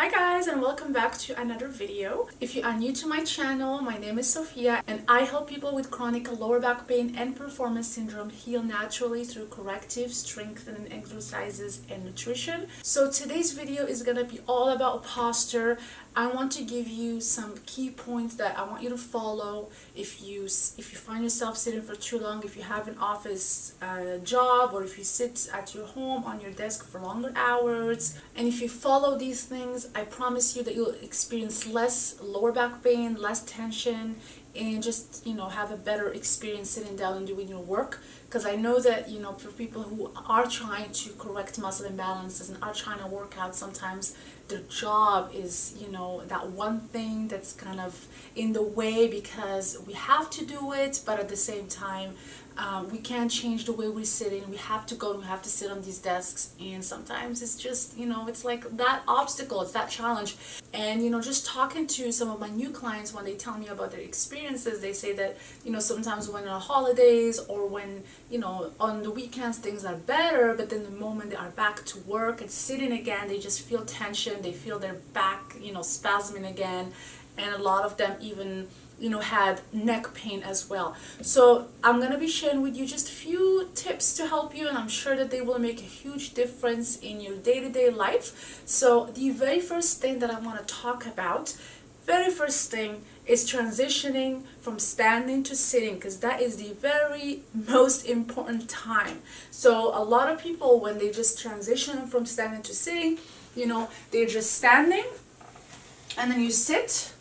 Hi guys, and welcome back to another video. If you are new to my channel, my name is Sofia and I help people with chronic lower back pain and Piriformis syndrome heal naturally through corrective strengthening exercises and nutrition. So today's video is going to be all about posture. I want to give you some key points that I want you to follow if you find yourself sitting for too long, if you have an office job, or if you sit at your home on your desk for longer hours. And if you follow these things, I promise you that you'll experience less lower back pain, less tension, and just have a better experience sitting down and doing your work. Because I know that for people who are trying to correct muscle imbalances and are trying to work out, sometimes their job is that one thing that's kind of in the way because we have to do it, but at the same time we can't change the way we're sitting. We have to go and we have to sit on these desks, and sometimes it's just it's like that obstacle, it's that challenge. And just talking to some of my new clients, when they tell me about their experiences, they say that sometimes when on holidays or when on the weekends things are better, but then the moment they are back to work and sitting again, they just feel tension, they feel their back spasming again, and a lot of them even had neck pain as well. So I'm going to be sharing with you just a few tips to help you, and I'm sure that they will make a huge difference in your day-to-day life. So the very first thing that I want to talk about, very first thing, is transitioning from standing to sitting, because that is the very most important time. So a lot of people, when they just transition from standing to sitting, they're just standing and then you sit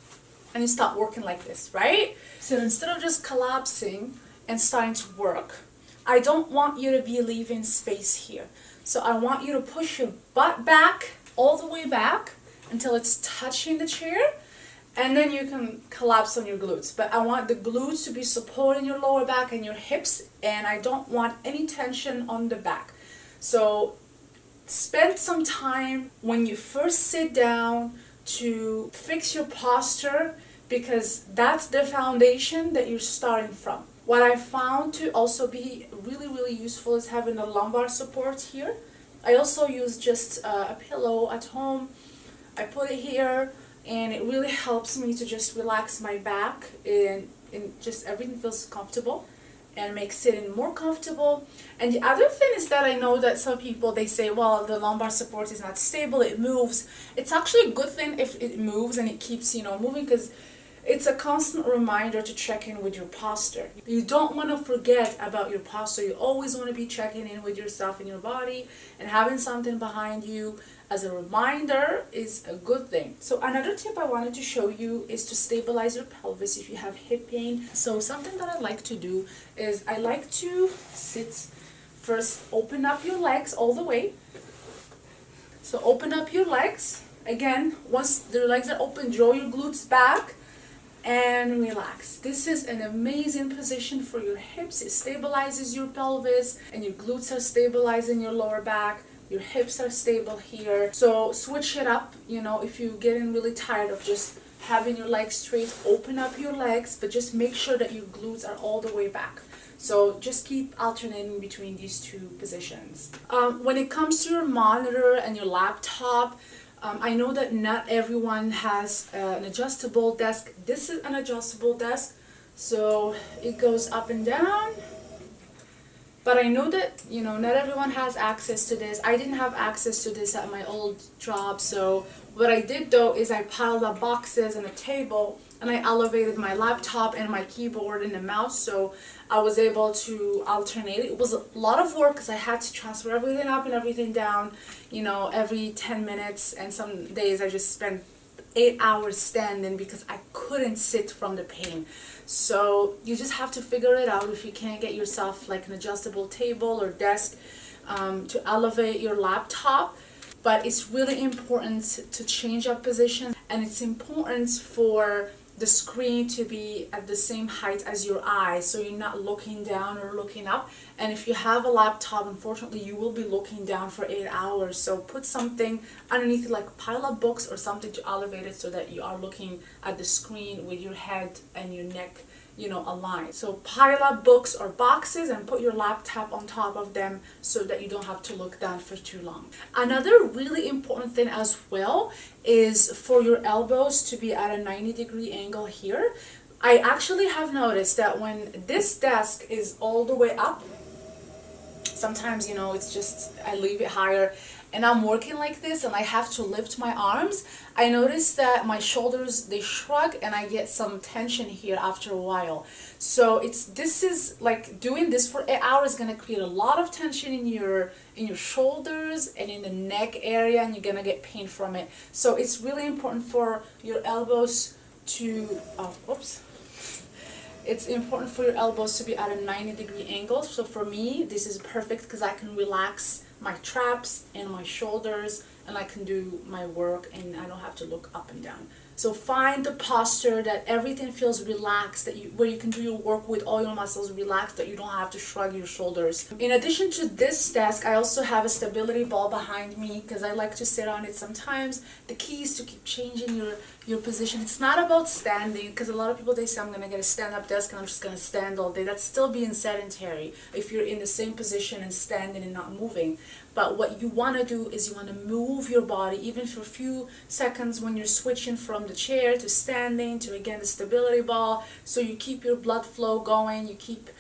and you start working like this, right? So instead of just collapsing and starting to work, I don't want you to be leaving space here. So I want you to push your butt back, all the way back, until it's touching the chair, and then you can collapse on your glutes. But I want the glutes to be supporting your lower back and your hips, and I don't want any tension on the back. So spend some time when you first sit down to fix your posture, because that's the foundation that you're starting from. What I found to also be really useful is having a lumbar support here. I also use just a pillow at home. I put it here and it really helps me to just relax my back, and just everything feels comfortable and makes sitting more comfortable. And the other thing is that I know that some people, they say, well, the lumbar support is not stable, it moves. It's actually a good thing if it moves and it keeps moving, because it's a constant reminder to check in with your posture. You don't want to forget about your posture. You always want to be checking in with yourself and your body, and having something behind you as a reminder is a good thing. So another tip I wanted to show you is to stabilize your pelvis if you have hip pain. So something that I like to do is I like to sit first, open up your legs all the way. So open up your legs. Again, once the legs are open, draw your glutes back and relax. This is an amazing position for your hips. It stabilizes your pelvis, and your glutes are stabilizing your lower back. Your hips are stable here. So switch it up. If you're getting really tired of just having your legs straight, open up your legs, but just make sure that your glutes are all the way back. So just keep alternating between these two positions. When it comes to your monitor and your laptop, I know that not everyone has an adjustable desk. This is an adjustable desk, so it goes up and down. But I know that, not everyone has access to this. I didn't have access to this at my old job, so what I did though is I piled up boxes and a table, and I elevated my laptop and my keyboard and the mouse, so I was able to alternate. It was a lot of work because I had to transfer everything up and everything down, every 10 minutes, and some days I just spent 8 hours standing because I couldn't sit from the pain. So you just have to figure it out. If you can't get yourself like an adjustable table or desk to elevate your laptop. But it's really important to change up position, and it's important for the screen to be at the same height as your eyes, so you're not looking down or looking up. And if you have a laptop, unfortunately you will be looking down for 8 hours, so put something underneath it, like pile up books or something to elevate it, so that you are looking at the screen with your head and your neck aligned. So pile up books or boxes and put your laptop on top of them so that you don't have to look down for too long. Another really important thing as well is for your elbows to be at a 90-degree angle here. I actually have noticed that when this desk is all the way up, sometimes, it's just, I leave it higher and I'm working like this and I have to lift my arms. I notice that my shoulders, they shrug and I get some tension here after a while. So this is like doing this for 8 hours is going to create a lot of tension in your shoulders and in the neck area, and you're going to get pain from it. So it's really important for your elbows to, it's important for your elbows to be at a 90-degree angle. So for me, this is perfect because I can relax my traps and my shoulders and I can do my work and I don't have to look up and down. So find the posture that everything feels relaxed, where you can do your work with all your muscles relaxed, that you don't have to shrug your shoulders. In addition to this desk, I also have a stability ball behind me because I like to sit on it sometimes. The key is to keep changing your position. It's not about standing, because a lot of people, they say, I'm going to get a stand-up desk and I'm just going to stand all day. That's still being sedentary if you're in the same position and standing and not moving. But what you want to do is you want to move your body even for a few seconds when you're switching from the chair to standing to, again, the stability ball. So you keep your blood flow going, you keep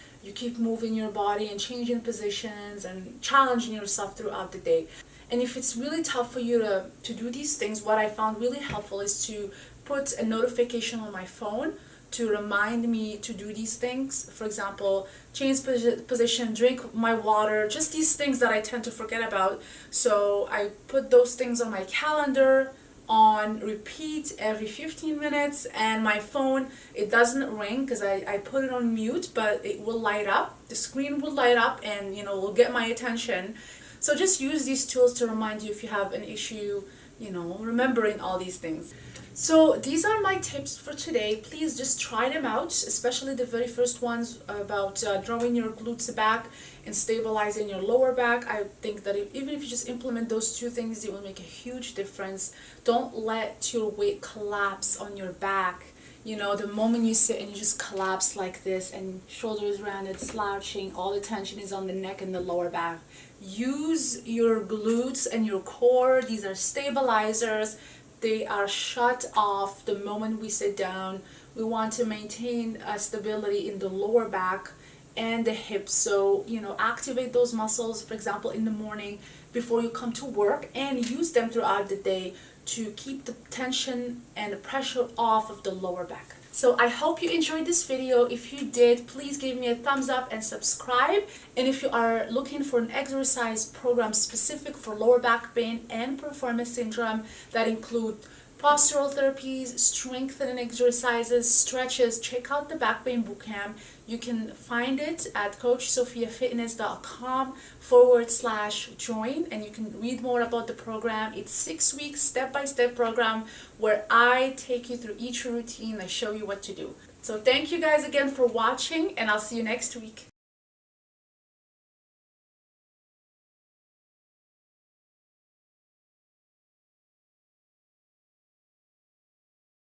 moving your body and changing positions and challenging yourself throughout the day. And if it's really tough for you to do these things, what I found really helpful is to put a notification on my phone to remind me to do these things. For example, change position, drink my water, just these things that I tend to forget about. So I put those things on my calendar on repeat every 15 minutes, and my phone, it doesn't ring because I put it on mute, but it will light up. The screen will light up and will get my attention. So just use these tools to remind you if you have an issue, remembering all these things. So these are my tips for today. Please just try them out, especially the very first ones about drawing your glutes back and stabilizing your lower back. I think that even if you just implement those two things, it will make a huge difference. Don't let your weight collapse on your back. The moment you sit and you just collapse like this and shoulders rounded, slouching, all the tension is on the neck and the lower back. Use your glutes and your core. These are stabilizers. They are shut off the moment we sit down. We want to maintain stability in the lower back and the hips. So, activate those muscles, for example, in the morning before you come to work, and use them throughout the day to keep the tension and the pressure off of the lower back. So I hope you enjoyed this video. If you did, please give me a thumbs up and subscribe. And if you are looking for an exercise program specific for lower back pain and Piriformis syndrome that include postural therapies, strengthening exercises, stretches, check out the Back Pain Bootcamp. You can find it at coachsofiafitness.com/join, and you can read more about the program. It's 6 weeks, step-by-step program where I take you through each routine. I show you what to do. So thank you guys again for watching, and I'll see you next week.